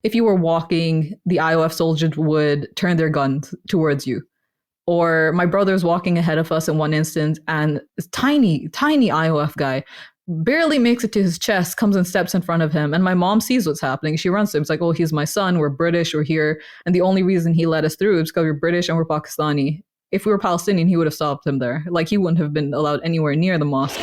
If you were walking, the IOF soldiers would turn their guns towards you. Or my brother's walking ahead of us in one instance, and this tiny IOF guy barely makes it to his chest, comes and steps in front of him. And my mom sees what's happening. She runs to him. It's like, oh, he's my son. We're British. We're here. And the only reason he let us through is because we're British and we're Pakistani. If we were Palestinian, he would have stopped him there. Like, he wouldn't have been allowed anywhere near the mosque.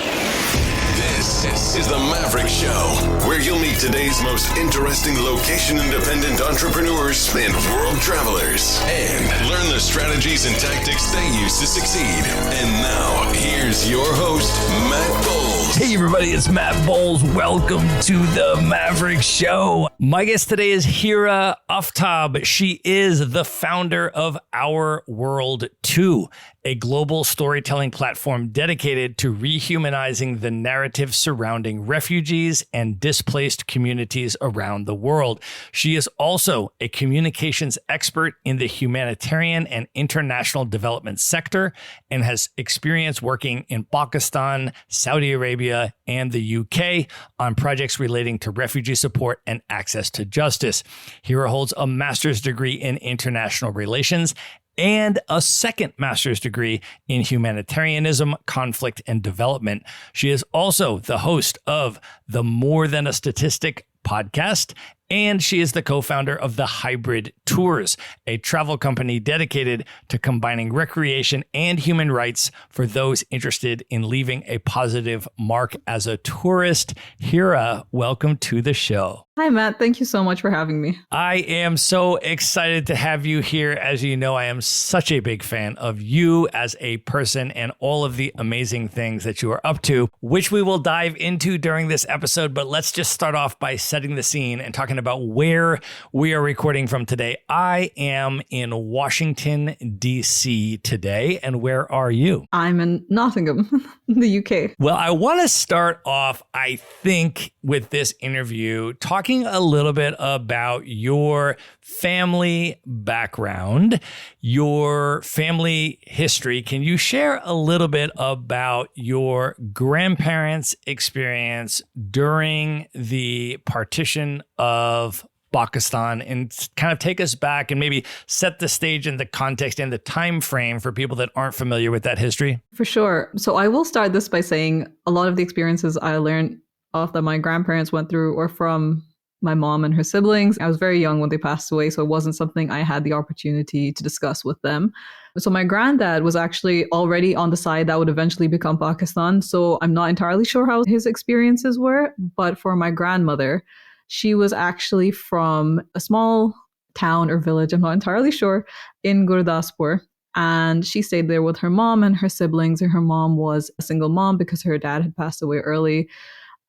This is the Maverick Show, where you'll meet today's most interesting location-independent entrepreneurs and world travelers, and learn the strategies and tactics they use to succeed. And now, here's your host, Matt Bowles. Hey everybody, it's Matt Bowles. Welcome to the Maverick Show. My guest today is Hira Aftab. She is the founder of Our World 2, a global storytelling platform dedicated to rehumanizing the narrative surrounding refugees and displaced communities around the world. She is also a communications expert in the humanitarian and international development sector and has experience working in Pakistan, Saudi Arabia, and the UK on projects relating to refugee support and access to justice. Hira holds a master's degree in international relations and a second master's degree in humanitarianism, conflict, and development. She is also the host of the More Than a Statistic podcast, and she is the co-founder of the Hybrid Tours, a travel company dedicated to combining recreation and human rights for those interested in leaving a positive mark as a tourist. Hira, welcome to the show. Hi, Matt. Thank you so much for having me. I am so excited to have you here. As you know, I am such a big fan of you as a person and all of the amazing things that you are up to, which we will dive into during this episode. But let's just start off by setting the scene and talking about where we are recording from today. I am in Washington, D.C. today. And where are you? I'm in Nottingham, the UK. Well, I want to start off, I think, with this interview, talking a little bit about your family background, your family history. Can you share a little bit about your grandparents' experience during the partition of Pakistan and kind of take us back and maybe set the stage and the context and the time frame for people that aren't familiar with that history? For sure. So I will start this by saying a lot of the experiences I learned off that my grandparents went through or from my mom and her siblings. I was very young when they passed away, so it wasn't something I had the opportunity to discuss with them. So my granddad was actually already on the side that would eventually become Pakistan. So I'm not entirely sure how his experiences were. But for my grandmother, she was actually from a small town or village, I'm not entirely sure, in Gurdaspur. And she stayed there with her mom and her siblings. And her mom was a single mom because her dad had passed away early.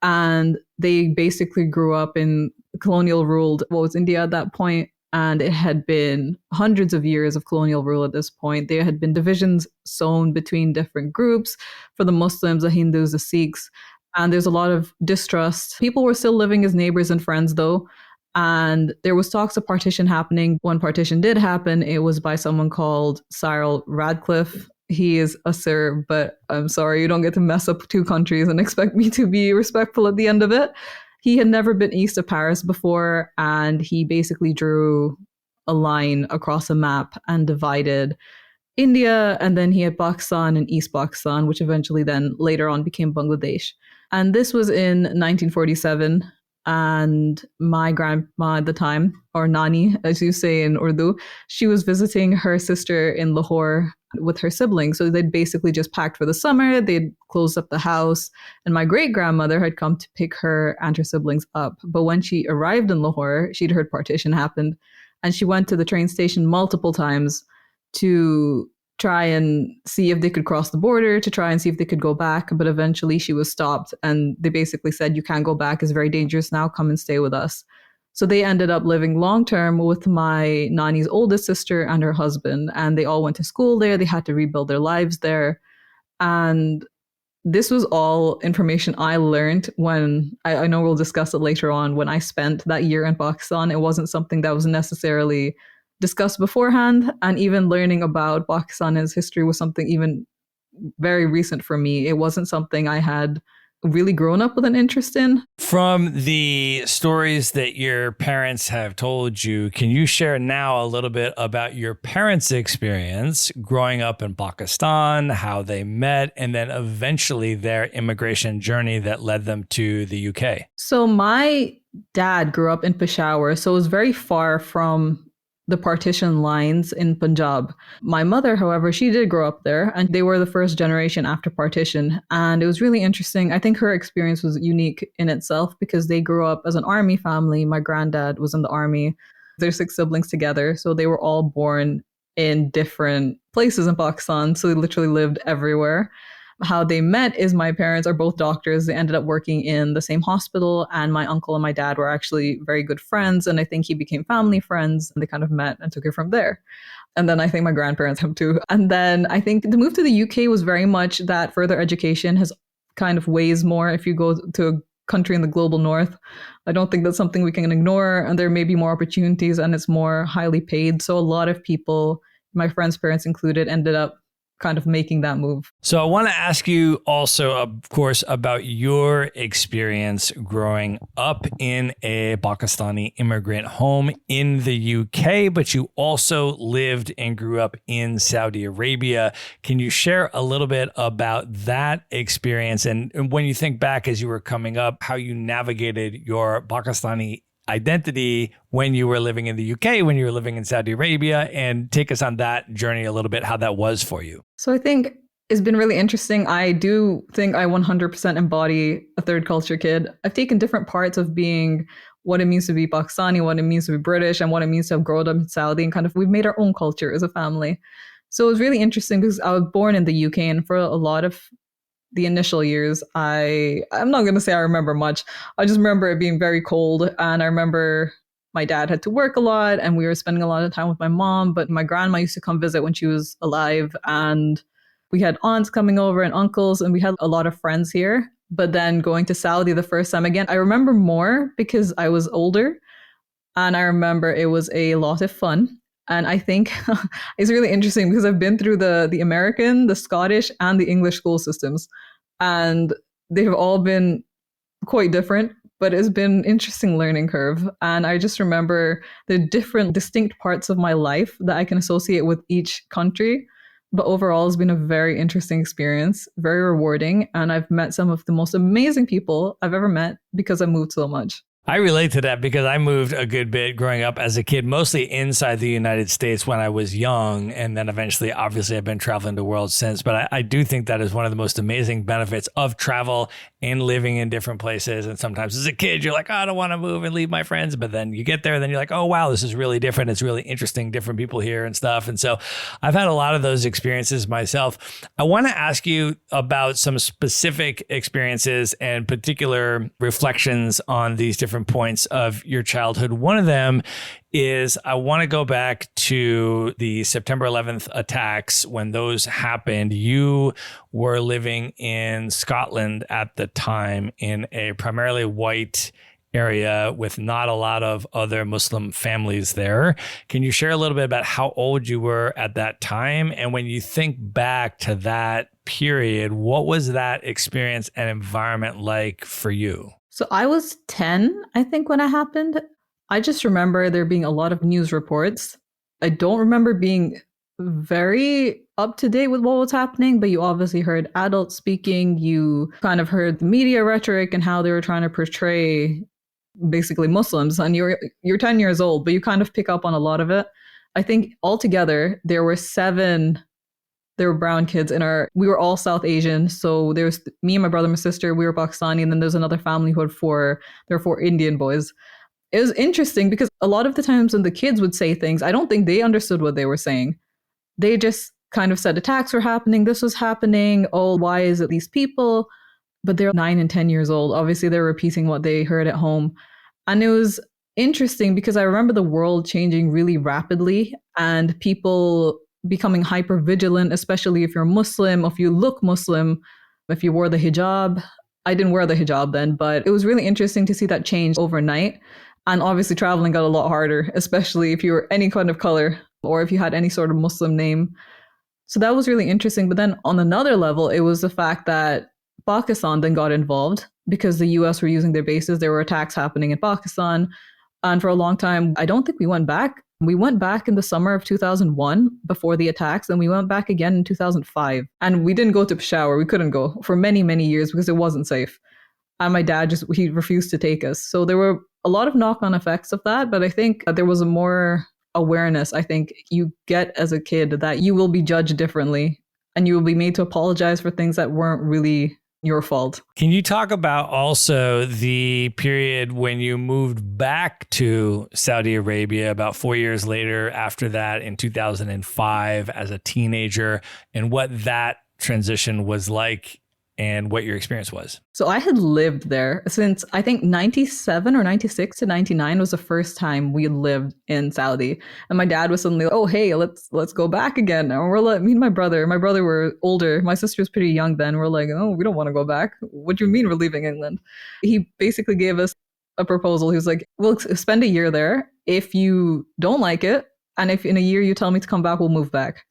And they basically grew up in colonial ruled, what was India at that point. And it had been hundreds of years of colonial rule at this point. There had been divisions sown between different groups for the Muslims, the Hindus, the Sikhs. And there's a lot of distrust. People were still living as neighbors and friends, though. And there was talks of partition happening. When partition did happen, it was by someone called Cyril Radcliffe. He is a Sir, but I'm sorry, you don't get to mess up two countries and expect me to be respectful at the end of it. He had never been east of Paris before, and he basically drew a line across a map and divided India, and then he had Pakistan and East Pakistan, which eventually then later on became Bangladesh. And this was in 1947. And my grandma at the time, or Nani, as you say in Urdu, she was visiting her sister in Lahore with her siblings. So they'd basically just packed for the summer. They'd closed up the house. And my great-grandmother had come to pick her and her siblings up. But when she arrived in Lahore, she'd heard partition happened. And she went to the train station multiple times to try and see if they could cross the border, to try and see if they could go back. But eventually she was stopped. And they basically said, you can't go back. It's very dangerous now. Come and stay with us. So they ended up living long-term with my Nani's oldest sister and her husband. And they all went to school there. They had to rebuild their lives there. And this was all information I learned when, I know we'll discuss it later on, when I spent that year in Pakistan. It wasn't something that was necessarily discussed beforehand. And even learning about Pakistan's history was something even very recent for me. It wasn't something I had really grown up with an interest in. From the stories that your parents have told you, can you share now a little bit about your parents' experience growing up in Pakistan, how they met, and then eventually their immigration journey that led them to the UK? So my dad grew up in Peshawar, so it was very far from the partition lines in Punjab. My mother, however, she did grow up there, and they were the first generation after partition. And it was really interesting. I think her experience was unique in itself because they grew up as an army family. My granddad was in the army. There's 6 siblings together. So they were all born in different places in Pakistan. So they literally lived everywhere. How they met is my parents are both doctors. They ended up working in the same hospital, and my uncle and my dad were actually very good friends. And I think he became family friends, and they kind of met and took it from there. And then I think my grandparents have too. And then I think the move to the UK was very much that further education has kind of weighs more if you go to a country in the global north. I don't think that's something we can ignore. And there may be more opportunities, and it's more highly paid. So a lot of people, my friends' parents included, ended up kind of making that move. So I want to ask you also, of course, about your experience growing up in a Pakistani immigrant home in the UK, but you also lived and grew up in Saudi Arabia. Can you share a little bit about that experience? And when you think back as you were coming up, how you navigated your Pakistani identity when you were living in the UK, when you were living in Saudi Arabia, and take us on that journey a little bit, how that was for you. So I think it's been really interesting. I do think I 100% embody a third culture kid. I've taken different parts of being what it means to be Pakistani, what it means to be British, and what it means to have grown up in Saudi, and kind of we've made our own culture as a family. So it was really interesting because I was born in the UK, and for a lot of the initial years, I'm not going to say I remember much. I just remember it being very cold. And I remember my dad had to work a lot, and we were spending a lot of time with my mom. But my grandma used to come visit when she was alive. And we had aunts coming over and uncles, and we had a lot of friends here. But then going to Saudi the first time again, I remember more because I was older. And I remember it was a lot of fun. And I think it's really interesting because I've been through the American, the Scottish, and the English school systems. And they've all been quite different, but it's been an interesting learning curve. And I just remember the different distinct parts of my life that I can associate with each country. But overall, it's been a very interesting experience, very rewarding. And I've met some of the most amazing people I've ever met because I moved so much. I relate to that because I moved a good bit growing up as a kid, mostly inside the United States when I was young. And then eventually, obviously, I've been traveling the world since. But I do think that is one of the most amazing benefits of travel and living in different places. And sometimes as a kid, you're like, oh, I don't want to move and leave my friends. But then you get there and then you're like, oh, wow, this is really different. It's really interesting, different people here and stuff. And so I've had a lot of those experiences myself. I want to ask you about some specific experiences and particular reflections on these different points of your childhood. One of them is I want to go back to the September 11th attacks. When those happened, you were living in Scotland at the time in a primarily white area with not a lot of other Muslim families there. Can you share a little bit about how old you were at that time? And when you think back to that period, what was that experience and environment like for you? So I was 10, I think, when it happened. I just remember there being a lot of news reports. I don't remember being very up to date with what was happening, but you obviously heard adults speaking. You kind of heard the media rhetoric and how they were trying to portray basically Muslims. And you're 10 years old, but you kind of pick up on a lot of it. I think altogether there were 7. There were brown kids we were all South Asian. So there was me and my brother and my sister, we were Pakistani. And then there's another family who had 4 Indian boys. It was interesting because a lot of the times when the kids would say things, I don't think they understood what they were saying. They just kind of said attacks were happening. This was happening. Oh, why is it these people? But they're 9 and 10 years old. Obviously, they're repeating what they heard at home. And it was interesting because I remember the world changing really rapidly and people becoming hyper vigilant, especially if you're Muslim, if you look Muslim, if you wore the hijab. I didn't wear the hijab then, but it was really interesting to see that change overnight. And obviously traveling got a lot harder, especially if you were any kind of color or if you had any sort of Muslim name. So that was really interesting. But then on another level, it was the fact that Pakistan then got involved because the US were using their bases. There were attacks happening in Pakistan. And for a long time, I don't think we went back. We went back in the summer of 2001 before the attacks, and we went back again in 2005. And we didn't go to Peshawar. We couldn't go for many, many years because it wasn't safe. And my dad he refused to take us. So there were a lot of knock-on effects of that. But I think there was a more awareness, I think, you get as a kid that you will be judged differently and you will be made to apologize for things that weren't really your fault. Can you talk about also the period when you moved back to Saudi Arabia about 4 years later after that in 2005 as a teenager, and what that transition was like and what your experience was? So I had lived there since I think 97 or 96 to 99 was the first time we lived in Saudi. And my dad was suddenly, oh, hey, let's go back again. And we're like, me and my brother were older. My sister was pretty young then. We're like, oh, we don't want to go back. What do you mean we're leaving England? He basically gave us a proposal. He was like, we'll spend a year there. If you don't like it, and if in a year you tell me to come back, we'll move back.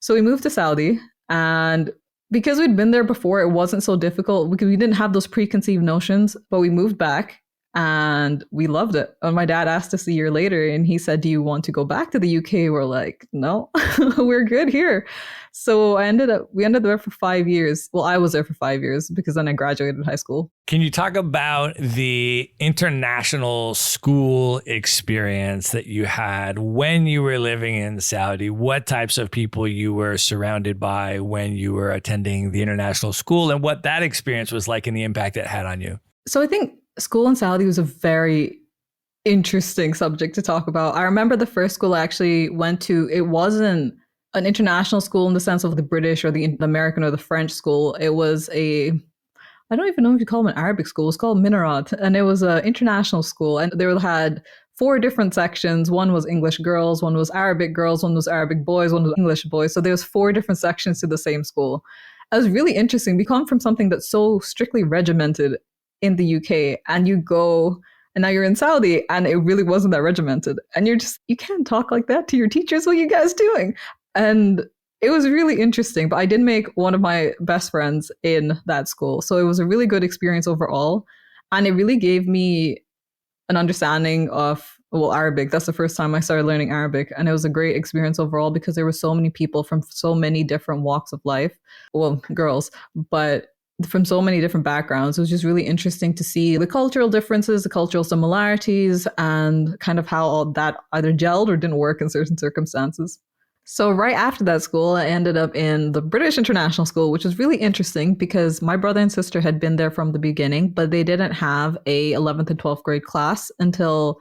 So we moved to Saudi, and because we'd been there before, it wasn't so difficult because we didn't have those preconceived notions, but we moved back and we loved it. And my dad asked us a year later and he said, do you want to go back to the UK? We're like, no, we're good here. So we ended there for 5 years. Well, I was there for 5 years because then I graduated high school. Can you talk about the international school experience that you had when you were living in Saudi? What types of people you were surrounded by when you were attending the international school, and what that experience was like and the impact it had on you? So I think school in Saudi was a very interesting subject to talk about. I remember the first school I actually went to, it wasn't an international school in the sense of the British or the American or the French school. It was I don't even know if you call it an Arabic school. It's called Minarat, and it was an international school. And they had 4 different sections. One was English girls, one was Arabic girls, one was Arabic boys, one was English boys. So there was 4 different sections to the same school. It was really interesting. We come from something that's so strictly regimented in the UK, and you go, and now you're in Saudi, and it really wasn't that regimented. And you can't talk like that to your teachers. What are you guys doing? And it was really interesting, but I did make one of my best friends in that school. So it was a really good experience overall. And it really gave me an understanding of, Arabic. That's the first time I started learning Arabic. And it was a great experience overall because there were so many people from so many different walks of life. Well, girls, but from so many different backgrounds. It was just really interesting to see the cultural differences, the cultural similarities, and kind of how all that either gelled or didn't work in certain circumstances. So right after that school, I ended up in the British International School, which was really interesting because my brother and sister had been there from the beginning, but they didn't have a 11th and 12th grade class until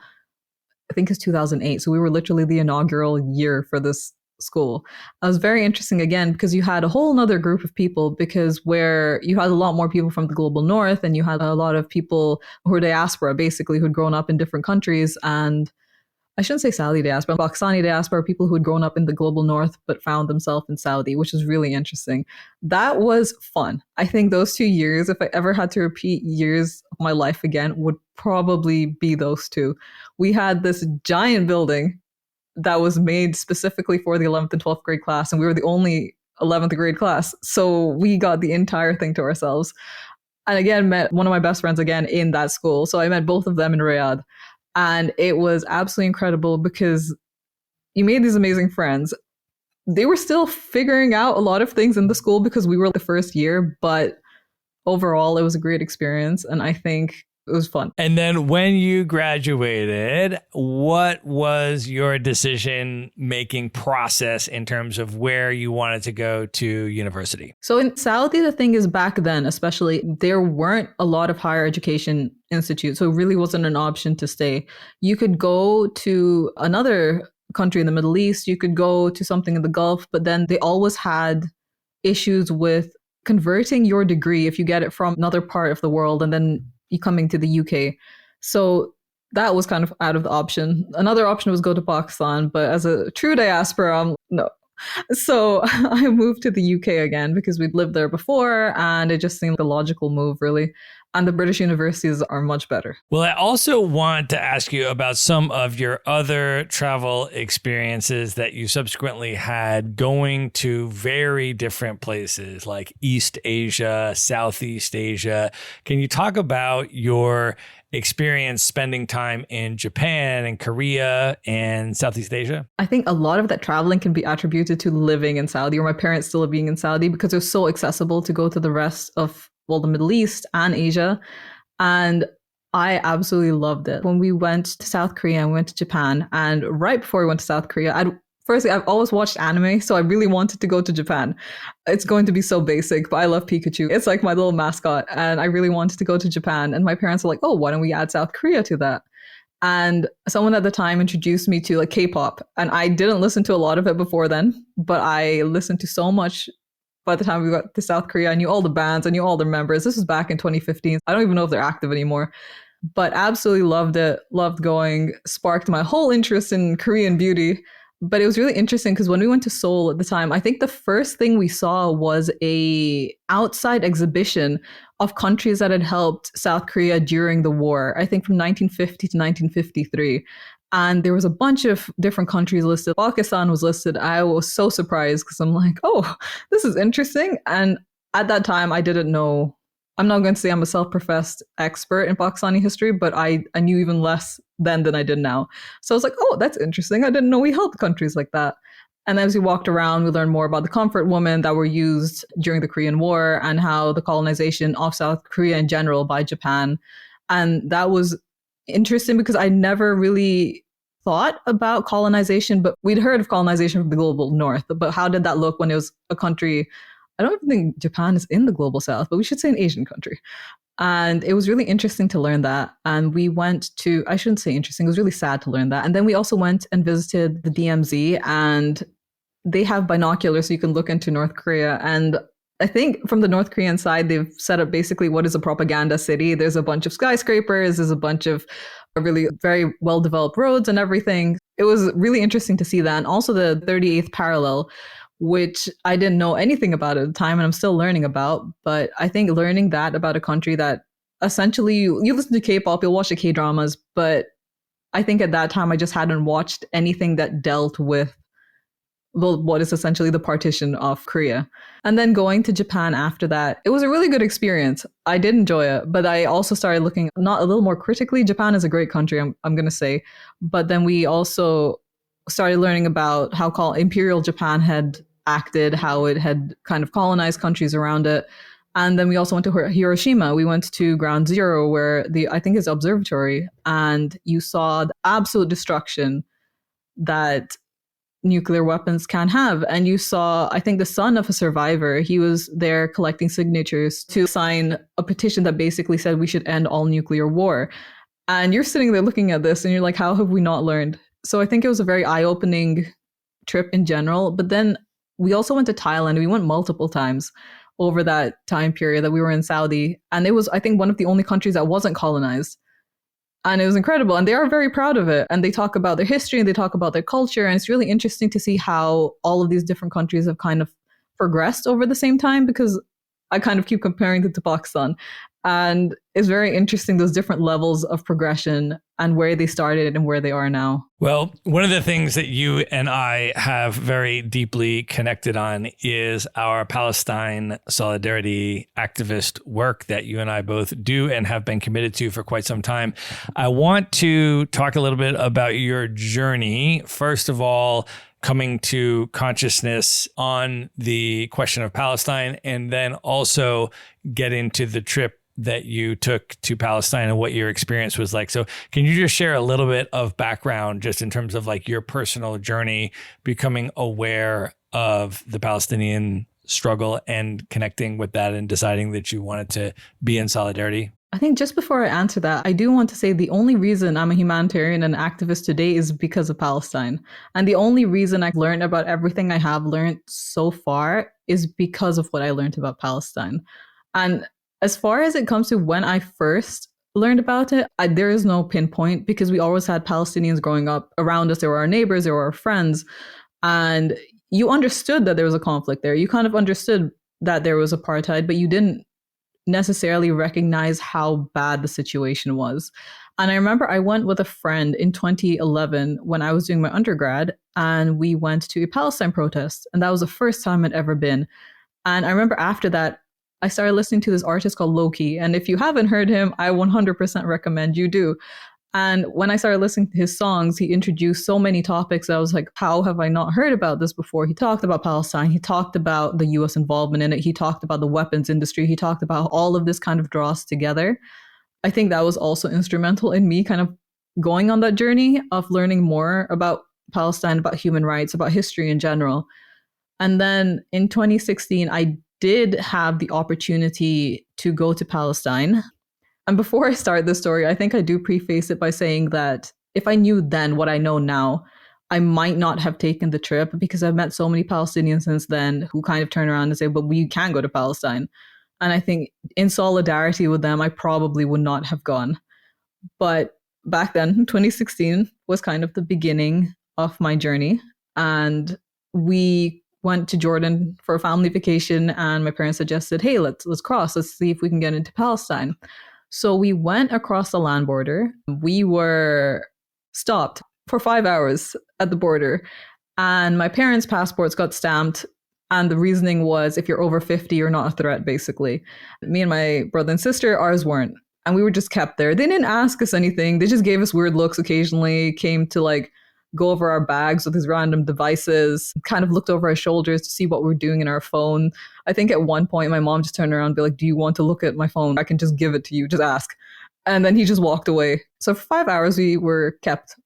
I think it's 2008. So we were literally the inaugural year for this school. It was very interesting again because you had a whole nother group of people, because where you had a lot more people from the global north and you had a lot of people who were diaspora, basically, who'd grown up in different countries. And I shouldn't say Saudi diaspora, Pakistani diaspora, people who had grown up in the global north but found themselves in Saudi, which is really interesting. That was fun. I think those 2 years, if I ever had to repeat years of my life again, would probably be those 2. We had this giant building that was made specifically for the 11th and 12th grade class, and we were the only 11th grade class. So we got the entire thing to ourselves. And again, met one of my best friends again in that school. So I met both of them in Riyadh. And it was absolutely incredible because you made these amazing friends. They were still figuring out a lot of things in the school because we were the first year, but overall it was a great experience. And I think it was fun. And then when you graduated, what was your decision-making process in terms of where you wanted to go to university? So in Saudi, the thing is back then, especially, there weren't a lot of higher education institutes. So it really wasn't an option to stay. You could go to another country in the Middle East. You could go to something in the Gulf, but then they always had issues with converting your degree if you get it from another part of the world and then you coming to the UK. So that was kind of out of the option. Another option was go to Pakistan, but as a true diaspora, no. So I moved to the UK again because we'd lived there before and it just seemed like a logical move, really. And the British universities are much better. Well, I also want to ask you about some of your other travel experiences that you subsequently had going to very different places like East Asia, Southeast Asia. Can you talk about your experience spending time in Japan and Korea and Southeast Asia? I think a lot of that traveling can be attributed to living in Saudi, or my parents still being in Saudi, because it was so accessible to go to the rest of, well, the Middle East and Asia. And I absolutely loved it. When we went to South Korea and we went to Japan, and right before we went to South Korea, I've always watched anime, so I really wanted to go to Japan. It's going to be so basic, but I love Pikachu. It's like my little mascot, and I really wanted to go to Japan. And my parents were like, oh, why don't we add South Korea to that? And someone at the time introduced me to like K-pop, and I didn't listen to a lot of it before then, but I listened to so much. By the time we got to South Korea, I knew all the bands, I knew all the members. This was back in 2015. I don't even know if they're active anymore, but absolutely loved it, loved going, sparked my whole interest in Korean beauty. But it was really interesting because when we went to Seoul at the time, I think the first thing we saw was a outside exhibition of countries that had helped South Korea during the war, I think from 1950 to 1953. And there was a bunch of different countries listed. Pakistan was listed. I was so surprised because I'm like, oh, this is interesting. And at that time, I didn't know. I'm not going to say I'm a self-professed expert in Pakistani history, but I knew even less then than I did now. So I was like, oh, that's interesting. I didn't know we helped countries like that. And as we walked around, we learned more about the comfort women that were used during the Korean War and how the colonization of South Korea in general by Japan. And that was interesting because I never really thought about colonization, but we'd heard of colonization from the global north. But how did that look when it was a country? I don't even think Japan is in the global south, but we should say an Asian country. And it was really interesting to learn that. And we went to, I shouldn't say interesting, it was really sad to learn that. And then we also went and visited the DMZ, and they have binoculars so you can look into North Korea. And I think from the North Korean side, they've set up basically what is a propaganda city. There's a bunch of skyscrapers, there's a bunch of really very well-developed roads and everything. It was really interesting to see that. And also the 38th parallel, which I didn't know anything about at the time and I'm still learning about. But I think learning that about a country that essentially you listen to K-pop, you'll watch the K-dramas, but I think at that time I just hadn't watched anything that dealt with what is essentially the partition of Korea. And then going to Japan after that, it was a really good experience. I did enjoy it, but I also started looking not a little more critically. Japan is a great country, I'm going to say. But then we also started learning about how Imperial Japan had acted, how it had kind of colonized countries around it. And then we also went to Hiroshima. We went to Ground Zero, where I think it's observatory, and you saw the absolute destruction that nuclear weapons can have. And you saw, I think, the son of a survivor. He was there collecting signatures to sign a petition that basically said we should end all nuclear war. And you're sitting there looking at this and you're like, how have we not learned? So I think it was a very eye-opening trip in general. But then we also went to Thailand. We went multiple times over that time period that we were in Saudi. And it was, I think, one of the only countries that wasn't colonized. And it was incredible. And they are very proud of it. And they talk about their history and they talk about their culture. And it's really interesting to see how all of these different countries have kind of progressed over the same time, because I kind of keep comparing it to Pakistan. And it's very interesting, those different levels of progression and where they started and where they are now. Well, one of the things that you and I have very deeply connected on is our Palestine solidarity activist work that you and I both do and have been committed to for quite some time. I want to talk a little bit about your journey. First of all, coming to consciousness on the question of Palestine, and then also get into the trip that you took to Palestine and what your experience was like. So can you just share a little bit of background just in terms of like your personal journey, becoming aware of the Palestinian struggle and connecting with that and deciding that you wanted to be in solidarity? I think just before I answer that, I do want to say the only reason I'm a humanitarian and activist today is because of Palestine. And the only reason I've learned about everything I have learned so far is because of what I learned about Palestine. And as far as it comes to when I first learned about it, there is no pinpoint, because we always had Palestinians growing up around us. There were our neighbors, there were our friends. And you understood that there was a conflict there. You kind of understood that there was apartheid, but you didn't necessarily recognize how bad the situation was. And I remember I went with a friend in 2011 when I was doing my undergrad, and we went to a Palestine protest. And that was the first time I'd ever been. And I remember after that, I started listening to this artist called Loki. And if you haven't heard him, I 100% recommend you do. And when I started listening to his songs, he introduced so many topics. I was like, how have I not heard about this before? He talked about Palestine. He talked about the US involvement in it. He talked about the weapons industry. He talked about how all of this kind of draws together. I think that was also instrumental in me kind of going on that journey of learning more about Palestine, about human rights, about history in general. And then in 2016, I did have the opportunity to go to Palestine. And before I start this story, I think I do preface it by saying that if I knew then what I know now, I might not have taken the trip, because I've met so many Palestinians since then who kind of turn around and say, but we can go to Palestine. And I think in solidarity with them, I probably would not have gone. But back then, 2016 was kind of the beginning of my journey. And we went to Jordan for a family vacation, and my parents suggested, hey, let's cross. Let's see if we can get into Palestine. So we went across the land border. We were stopped for 5 hours at the border, and my parents' passports got stamped. And the reasoning was, if you're over 50, you're not a threat, basically. Me and my brother and sister, ours weren't. And we were just kept there. They didn't ask us anything. They just gave us weird looks occasionally, came to like go over our bags with these random devices, kind of looked over our shoulders to see what we're doing in our phone. I think at one point, my mom just turned around and be like, do you want to look at my phone? I can just give it to you. Just ask. And then he just walked away. So for 5 hours, we were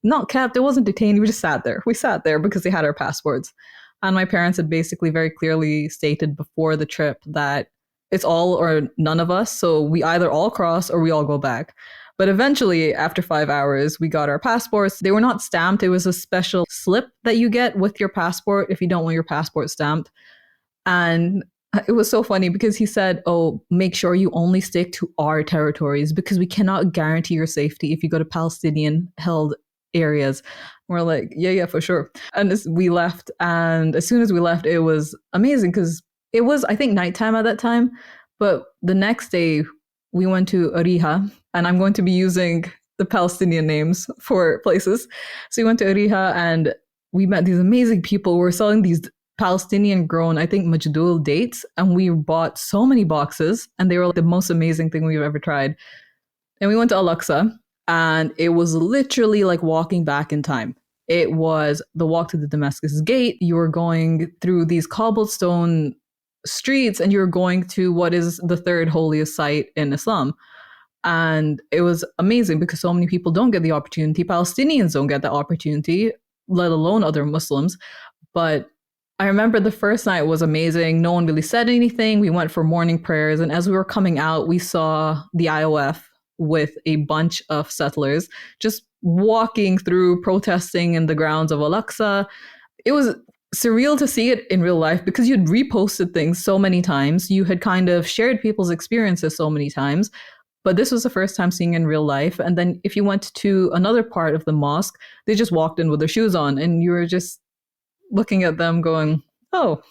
not kept. It wasn't detained. We just sat there. We sat there because they had our passports. And my parents had basically very clearly stated before the trip that it's all or none of us. So we either all cross or we all go back. But eventually, after 5 hours, we got our passports. They were not stamped. It was a special slip that you get with your passport if you don't want your passport stamped. And it was so funny because he said, oh, make sure you only stick to our territories because we cannot guarantee your safety if you go to Palestinian-held areas. We're like, yeah, for sure. And we left. And as soon as we left, it was amazing because it was, I think, nighttime at that time. But the next day, we went to Ariha. And I'm going to be using the Palestinian names for places. So we went to Ariha and we met these amazing people who were selling these Palestinian grown, I think, Majdul dates. And we bought so many boxes and they were like the most amazing thing we've ever tried. And we went to Al-Aqsa and it was literally like walking back in time. It was the walk to the Damascus Gate. You were going through these cobblestone streets and you were going to what is the third holiest site in Islam. And it was amazing because so many people don't get the opportunity. Palestinians don't get the opportunity, let alone other Muslims. But I remember the first night was amazing. No one really said anything. We went for morning prayers. And as we were coming out, we saw the IOF with a bunch of settlers just walking through, protesting in the grounds of Al-Aqsa. It was surreal to see it in real life because you'd reposted things so many times. You had kind of shared people's experiences so many times. But this was the first time seeing it in real life. And then if you went to another part of the mosque, they just walked in with their shoes on and you were just looking at them going, oh,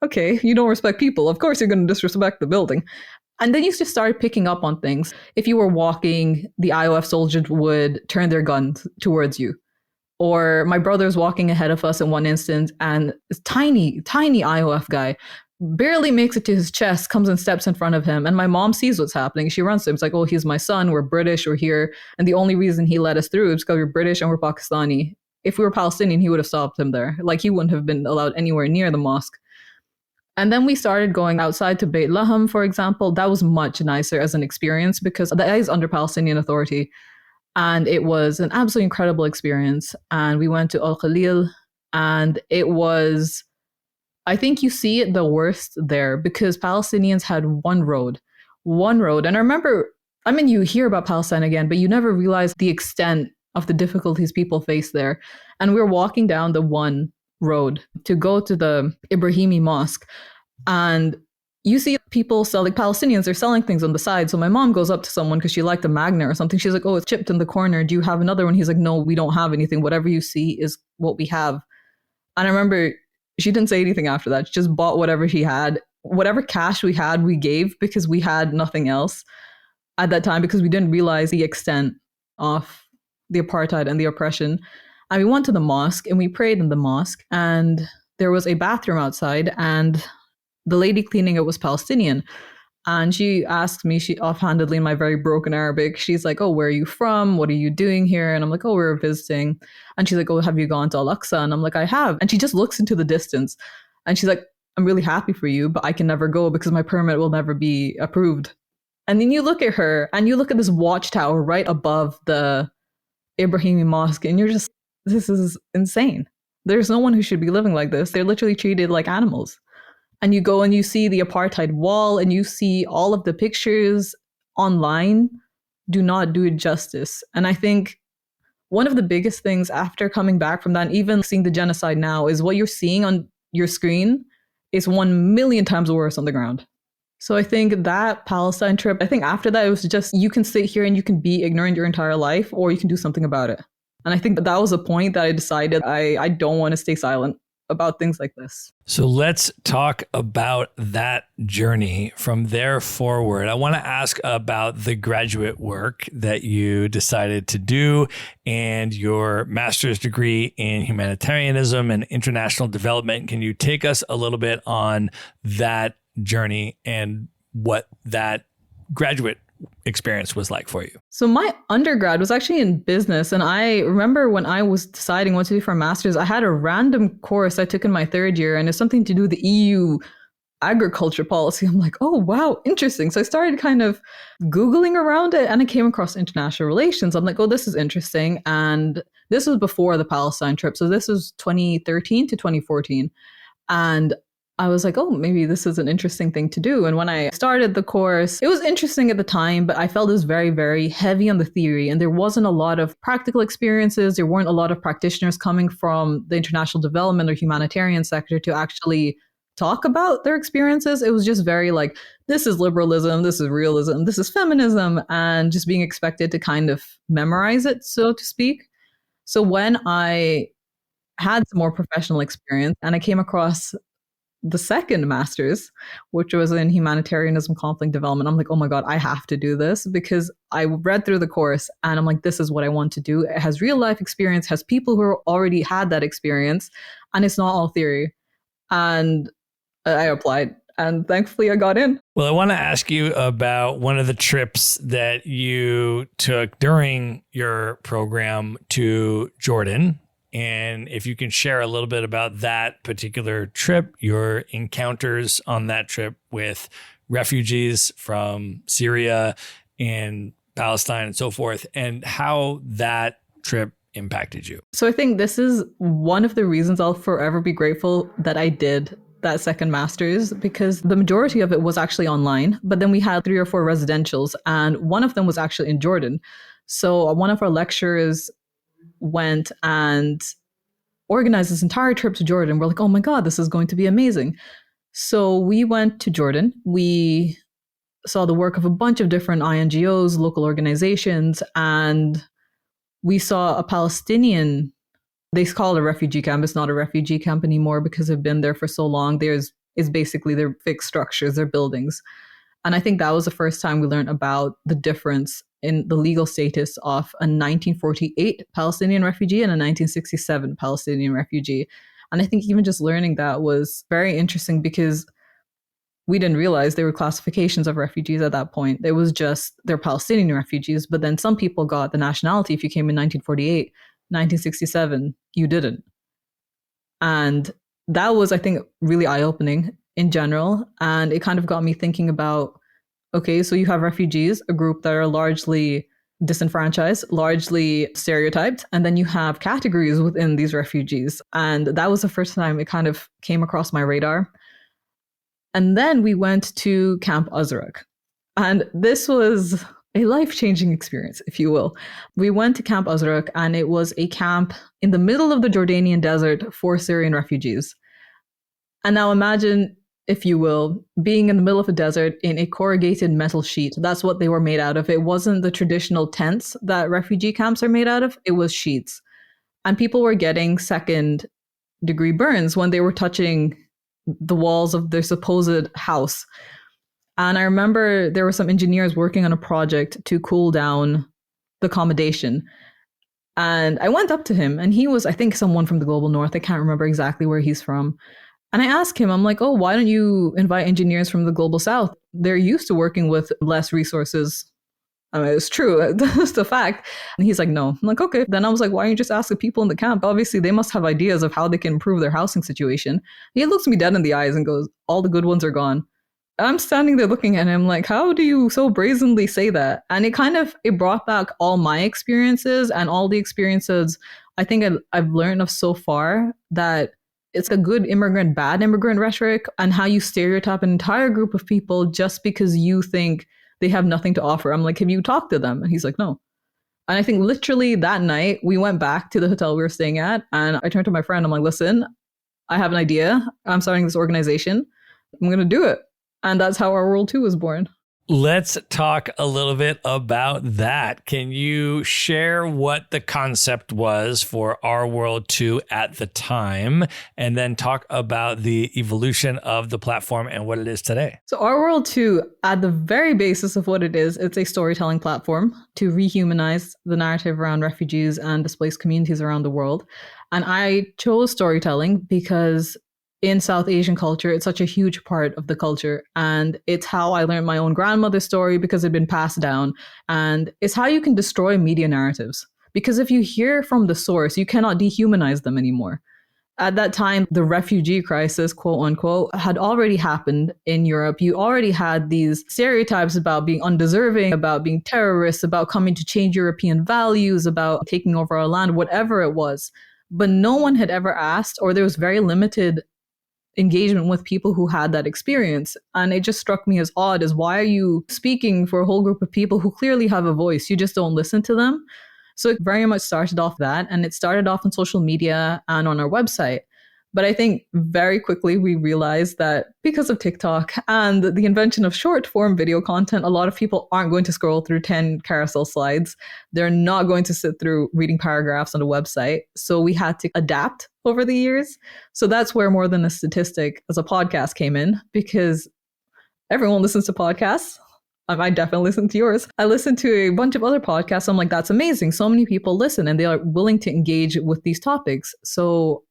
okay, you don't respect people. Of course you're going to disrespect the building. And then you just started picking up on things. If you were walking, the IOF soldiers would turn their guns towards you. Or my brother's walking ahead of us in one instance and this tiny IOF guy barely makes it to his chest, comes and steps in front of him. And my mom sees what's happening. She runs to him. It's like, oh, he's my son. We're British. We're here. And the only reason he let us through is because we're British and we're Pakistani. If we were Palestinian, he would have stopped him there. Like he wouldn't have been allowed anywhere near the mosque. And then we started going outside to Beit Laham, for example. That was much nicer as an experience because that is under Palestinian Authority. And it was an absolutely incredible experience. And we went to Al Khalil and it was, I think you see it the worst there because Palestinians had one road. And I remember, you hear about Palestine again, but you never realize the extent of the difficulties people face there. And we were walking down the one road to go to the Ibrahimi Mosque. And you see people selling, Palestinians are selling things on the side. So my mom goes up to someone because she liked a magnet or something. She's like, oh, it's chipped in the corner. Do you have another one? He's like, no, we don't have anything. Whatever you see is what we have. And I remember she didn't say anything after that. She just bought whatever she had. whatever cash we had, we gave because we had nothing else at that time because we didn't realize the extent of the apartheid and the oppression. And we went to the mosque and we prayed in the mosque, and there was a bathroom outside, and the lady cleaning it was Palestinian. And she asked me, she offhandedly in my very broken Arabic, she's like, oh, where are you from? What are you doing here? And I'm like, oh, we're visiting. And she's like, oh, have you gone to Al-Aqsa? And I'm like, I have. And she just looks into the distance and she's like, I'm really happy for you, but I can never go because my permit will never be approved. And then you look at her and you look at this watchtower right above the Ibrahimi Mosque and you're just, this is insane. There's no one who should be living like this. They're literally treated like animals. And you go and you see the apartheid wall and you see all of the pictures online do not do it justice. And I think one of the biggest things after coming back from that, and even seeing the genocide now, is what you're seeing on your screen is 1,000,000 times worse on the ground. So I think that Palestine trip, I think after that, it was just, you can sit here and you can be ignorant your entire life, or you can do something about it. And I think that was a point that I decided I don't want to stay silent about things like this. So let's talk about that journey from there forward. I want to ask about the graduate work that you decided to do and your master's degree in humanitarianism and international development. Can you take us a little bit on that journey and what that graduate experience was like for you? So my undergrad was actually in business. And I remember when I was deciding what to do for a master's, I had a random course I took in my third year, and it's something to do with the EU agriculture policy. I'm like, oh, wow, interesting. So I started kind of Googling around it and I came across international relations. I'm like, oh, this is interesting. And this was before the Palestine trip. So this was 2013 to 2014. And I was like, oh, maybe this is an interesting thing to do. And when I started the course, it was interesting at the time, but I felt it was very, very heavy on the theory. And there wasn't a lot of practical experiences. There weren't a lot of practitioners coming from the international development or humanitarian sector to actually talk about their experiences. It was just very like, this is liberalism, this is realism, this is feminism, and just being expected to kind of memorize it, so to speak. So when I had some more professional experience and I came across the second master's, which was in humanitarianism, conflict development, I'm like, oh my God, I have to do this, because I read through the course and I'm like, this is what I want to do. It has real life experience, has people who already had that experience, and it's not all theory. And I applied and thankfully I got in. Well, I want to ask you about one of the trips that you took during your program to Jordan. And if you can share a little bit about that particular trip, your encounters on that trip with refugees from Syria and Palestine and so forth, and how that trip impacted you. So I think this is one of the reasons I'll forever be grateful that I did that second master's, because the majority of it was actually online, but then we had 3 or 4 residentials, and one of them was actually in Jordan. So one of our lecturers went and organized this entire trip to Jordan. We're like, oh my God, this is going to be amazing. So we went to Jordan. We saw the work of a bunch of different INGOs, local organizations, and we saw a Palestinian, they call it a refugee camp. It's not a refugee camp anymore because they've been there for so long. It's basically their fixed structures, their buildings. And I think that was the first time we learned about the difference in the legal status of a 1948 Palestinian refugee and a 1967 Palestinian refugee. And I think even just learning that was very interesting, because we didn't realize there were classifications of refugees at that point. It was just they're Palestinian refugees, but then some people got the nationality if you came in 1948, 1967, you didn't. And that was, I think, really eye-opening in general. And it kind of got me thinking about, okay, so you have refugees, a group that are largely disenfranchised, largely stereotyped, and then you have categories within these refugees. And that was the first time it kind of came across my radar. And then we went to Camp Azraq. And this was a life-changing experience, if you will. We went to Camp Azraq, and it was a camp in the middle of the Jordanian desert for Syrian refugees. And now imagine, if you will, being in the middle of a desert in a corrugated metal sheet. That's what they were made out of. It wasn't the traditional tents that refugee camps are made out of. It was sheets. And people were getting second-degree burns when they were touching the walls of their supposed house. And I remember there were some engineers working on a project to cool down the accommodation. And I went up to him, and he was, I think, someone from the global north. I can't remember exactly where he's from. And I asked him, I'm like, oh, why don't you invite engineers from the global south? They're used to working with less resources. I mean, it's true. That's the fact. And he's like, no. I'm like, okay. Then I was like, why don't you just ask the people in the camp? Obviously, they must have ideas of how they can improve their housing situation. He looks me dead in the eyes and goes, all the good ones are gone. I'm standing there looking at him like, how do you so brazenly say that? And it brought back all my experiences and all the experiences I think I've learned of so far, that it's a good immigrant, bad immigrant rhetoric, and how you stereotype an entire group of people just because you think they have nothing to offer. I'm like, have you talked to them? And he's like, no. And I think literally that night we went back to the hotel we were staying at, and I turned to my friend. I'm like, listen, I have an idea. I'm starting this organization. I'm going to do it. And that's how Our World 2 was born. Let's talk a little bit about that. Can you share what the concept was for Our World 2 at the time, and then talk about the evolution of the platform and what it is today? So Our World 2, at the very basis of what it is, it's a storytelling platform to rehumanize the narrative around refugees and displaced communities around the world. And I chose storytelling because in South Asian culture, it's such a huge part of the culture. And it's how I learned my own grandmother's story because it had been passed down. And it's how you can destroy media narratives. Because if you hear from the source, you cannot dehumanize them anymore. At that time, the refugee crisis, quote unquote, had already happened in Europe. You already had these stereotypes about being undeserving, about being terrorists, about coming to change European values, about taking over our land, whatever it was. But no one had ever asked, or there was very limited engagement with people who had that experience. And it just struck me as odd, as why are you speaking for a whole group of people who clearly have a voice? You just don't listen to them. So it very much started off that, and it started off on social media and on our website. But I think very quickly we realized that because of TikTok and the invention of short form video content, a lot of people aren't going to scroll through 10 carousel slides. They're not going to sit through reading paragraphs on a website. So we had to adapt over the years. So that's where More Than a Statistic as a podcast came in, because everyone listens to podcasts. I definitely listen to yours. I listen to a bunch of other podcasts. I'm like, that's amazing. So many people listen and they are willing to engage with these topics. So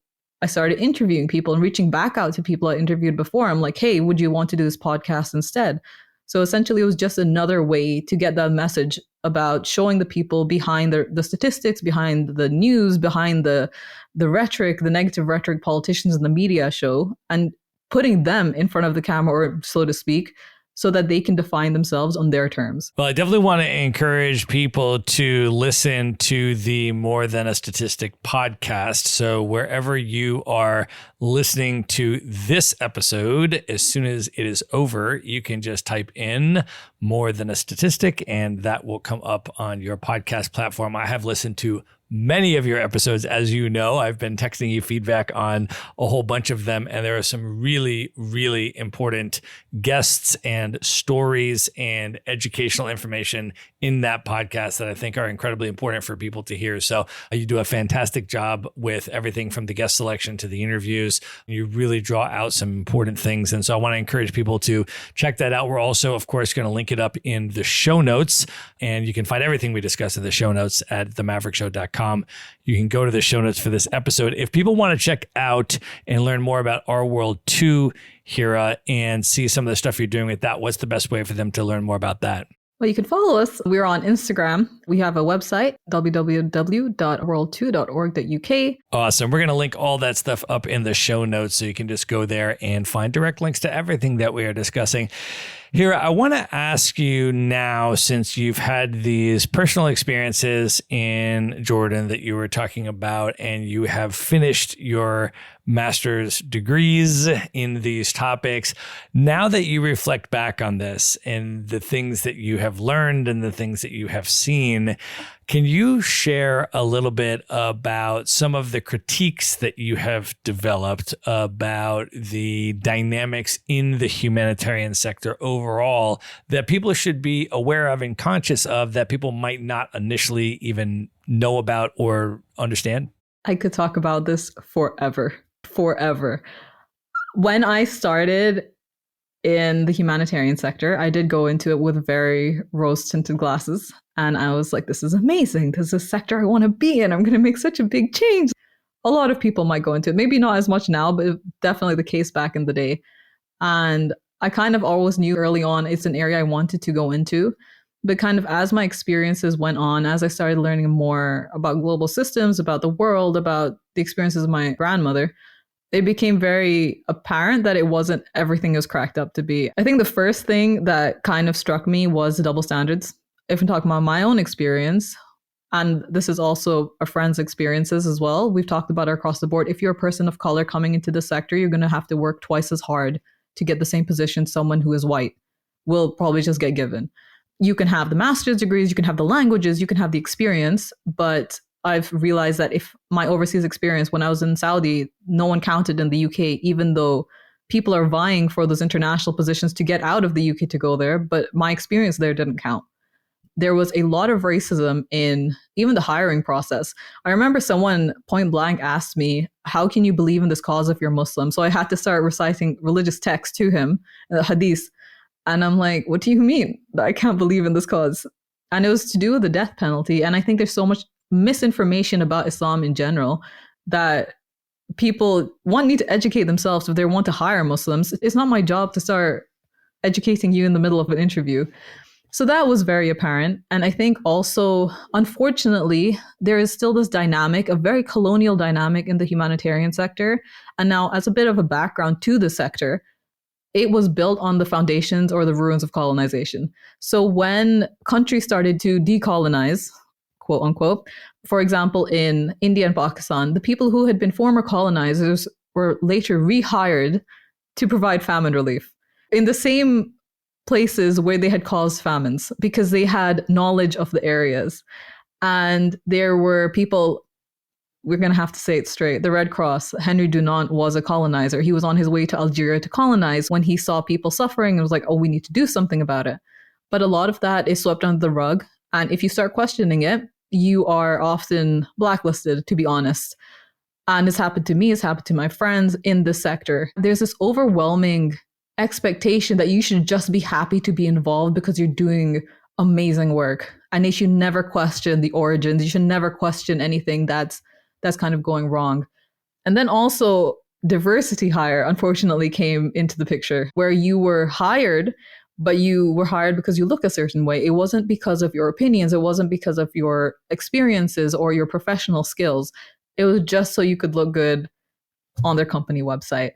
I started interviewing people and reaching back out to people I interviewed before. I'm like, hey, would you want to do this podcast instead? So essentially, it was just another way to get that message about showing the people behind the statistics, behind the news, behind the rhetoric, the negative rhetoric politicians in the media show, and putting them in front of the camera, or so to speak, so that they can define themselves on their terms. Well, I definitely want to encourage people to listen to the More Than a Statistic podcast. So wherever you are listening to this episode, as soon as it is over, you can just type in More Than a Statistic, and that will come up on your podcast platform. I have listened to many of your episodes, as you know. I've been texting you feedback on a whole bunch of them, and there are some really, really important guests and stories and educational information in that podcast that I think are incredibly important for people to hear. So you do a fantastic job with everything from the guest selection to the interviews. You really draw out some important things. And so I want to encourage people to check that out. We're also, of course, going to link it up in the show notes, and you can find everything we discuss in the show notes at themaverickshow.com. You can go to the show notes for this episode. If people want to check out and learn more about Our World 2, Hira, and see some of the stuff you're doing with that, what's the best way for them to learn more about that? Well, you can follow us. We're on Instagram. We have a website, www.world2.org.uk. Awesome. We're going to link all that stuff up in the show notes, so you can just go there and find direct links to everything that we are discussing. Hira, I want to ask you now, since you've had these personal experiences in Jordan that you were talking about, and you have finished your master's degrees in these topics, now that you reflect back on this and the things that you have learned and the things that you have seen, can you share a little bit about some of the critiques that you have developed about the dynamics in the humanitarian sector overall that people should be aware of and conscious of, that people might not initially even know about or understand? I could talk about this forever. When I started in the humanitarian sector, I did go into it with very rose-tinted glasses. And I was like, this is amazing. This is a sector I want to be in. I'm going to make such a big change. A lot of people might go into it. Maybe not as much now, but definitely the case back in the day. And I kind of always knew early on it's an area I wanted to go into. But kind of as my experiences went on, as I started learning more about global systems, about the world, about the experiences of my grandmother, it became very apparent that it wasn't everything it was cracked up to be. I think the first thing that kind of struck me was the double standards. If I'm talking about my own experience, and this is also a friend's experiences as well, we've talked about it across the board. If you're a person of color coming into the sector, you're going to have to work twice as hard to get the same position someone who is white will probably just get given. You can have the master's degrees, you can have the languages, you can have the experience, but I've realized that if my overseas experience when I was in Saudi, no one counted in the UK, even though people are vying for those international positions to get out of the UK to go there, but my experience there didn't count. There was a lot of racism in even the hiring process. I remember someone point blank asked me, how can you believe in this cause if you're Muslim? So I had to start reciting religious texts to him, hadith. And I'm like, what do you mean that I can't believe in this cause? And it was to do with the death penalty. And I think there's so much misinformation about Islam in general that people need to educate themselves if they want to hire Muslims. It's not my job to start educating you in the middle of an interview. So that was very apparent. And I think also, unfortunately, there is still this dynamic, a very colonial dynamic in the humanitarian sector. And now, as a bit of a background to the sector, it was built on the foundations or the ruins of colonization. So when countries started to decolonize, quote unquote, for example, in India and Pakistan, the people who had been former colonizers were later rehired to provide famine relief in the same places where they had caused famines because they had knowledge of the areas. And there were people, we're going to have to say it straight, the Red Cross, Henry Dunant was a colonizer. He was on his way to Algeria to colonize when he saw people suffering and was like, oh, we need to do something about it. But a lot of that is swept under the rug. And if you start questioning it, you are often blacklisted, to be honest. And it's happened to me, it's happened to my friends in this sector. There's this overwhelming expectation that you should just be happy to be involved because you're doing amazing work. And you should never question the origins. You should never question anything that's kind of going wrong. And then also diversity hire, unfortunately, came into the picture where you were hired, but you were hired because you look a certain way. It wasn't because of your opinions. It wasn't because of your experiences or your professional skills. It was just so you could look good on their company website.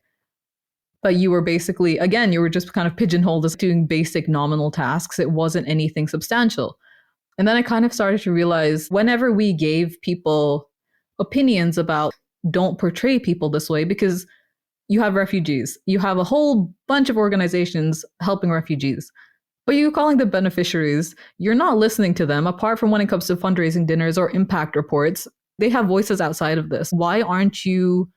But you were basically, again, you were just kind of pigeonholed as doing basic nominal tasks. It wasn't anything substantial. And then I kind of started to realize whenever we gave people opinions about don't portray people this way, because you have refugees, you have a whole bunch of organizations helping refugees, but you're calling them beneficiaries. You're not listening to them apart from when it comes to fundraising dinners or impact reports. They have voices outside of this. Why aren't you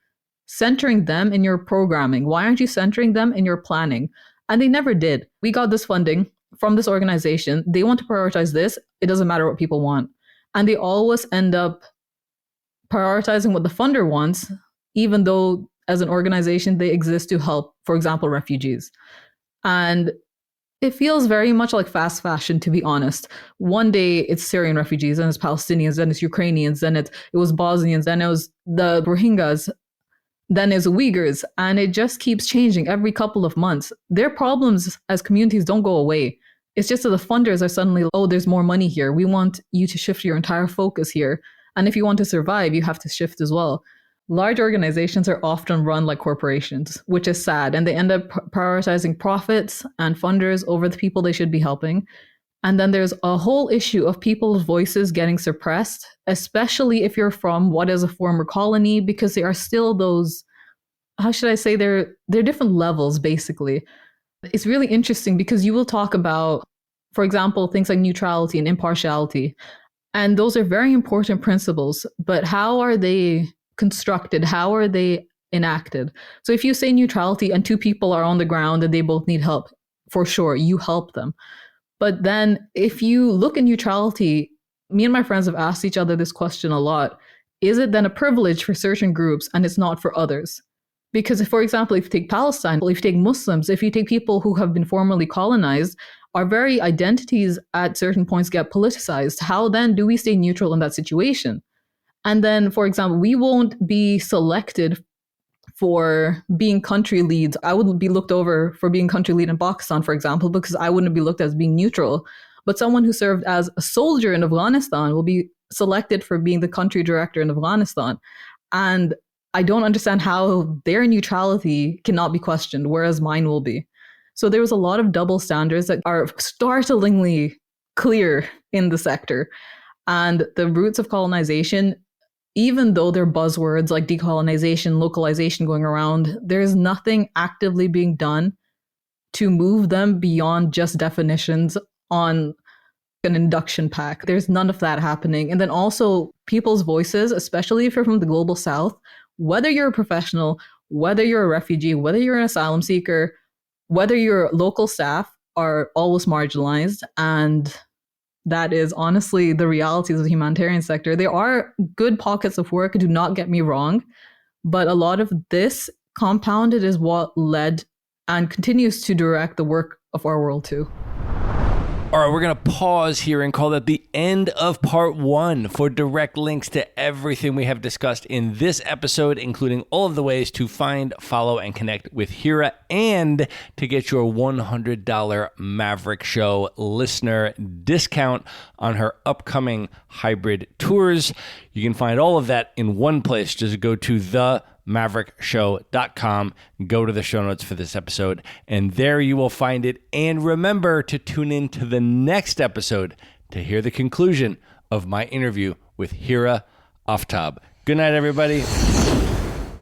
centering them in your programming? Why aren't you centering them in your planning? And they never did. We got this funding from this organization. They want to prioritize this. It doesn't matter what people want. And they always end up prioritizing what the funder wants, even though as an organization, they exist to help, for example, refugees. And it feels very much like fast fashion, to be honest. One day it's Syrian refugees, then it's Palestinians, then it's Ukrainians, then it was Bosnians, then it was the Rohingyas, then it's Uyghurs. And it just keeps changing every couple of months. Their problems as communities don't go away. It's just that the funders are suddenly, oh, there's more money here. We want you to shift your entire focus here. And if you want to survive, you have to shift as well. Large organizations are often run like corporations, which is sad. And they end up prioritizing profits and funders over the people they should be helping. And then there's a whole issue of people's voices getting suppressed, especially if you're from what is a former colony, because there are still those, how should I say, they're different levels, basically. It's really interesting because you will talk about, for example, things like neutrality and impartiality. And those are very important principles, but how are they constructed? How are they enacted? So if you say neutrality and two people are on the ground and they both need help, for sure, you help them. But then if you look at neutrality, me and my friends have asked each other this question a lot. Is it then a privilege for certain groups and it's not for others? Because, if, for example, if you take Palestine, if you take Muslims, if you take people who have been formerly colonized, our very identities at certain points get politicized. How then do we stay neutral in that situation? And then, for example, we won't be selected for being country leads. I would be looked over for being country lead in Pakistan, for example, because I wouldn't be looked at as being neutral. But someone who served as a soldier in Afghanistan will be selected for being the country director in Afghanistan. And I don't understand how their neutrality cannot be questioned, whereas mine will be. So there was a lot of double standards that are startlingly clear in the sector. And the roots of colonization, even though they're buzzwords like decolonization, localization going around, there's nothing actively being done to move them beyond just definitions on an induction pack. There's none of that happening. And then also people's voices, especially if you're from the global south, whether you're a professional, whether you're a refugee, whether you're an asylum seeker, whether you're local staff, are always marginalized. And that is honestly the realities of the humanitarian sector. There are good pockets of work, do not get me wrong, but a lot of this compounded is what led and continues to direct the work of our world too. All right, we're going to pause here and call that the end of part 1 for direct links to everything we have discussed in this episode, including all of the ways to find, follow, and connect with Hira, and to get your $100 Maverick Show listener discount on her upcoming hybrid tours. You can find all of that in one place. Just go to themaverickshow.com, go to the show notes for this episode, and there you will find it. And remember to tune in to the next episode to hear the conclusion of my interview with Hira Aftab. Good night, everybody.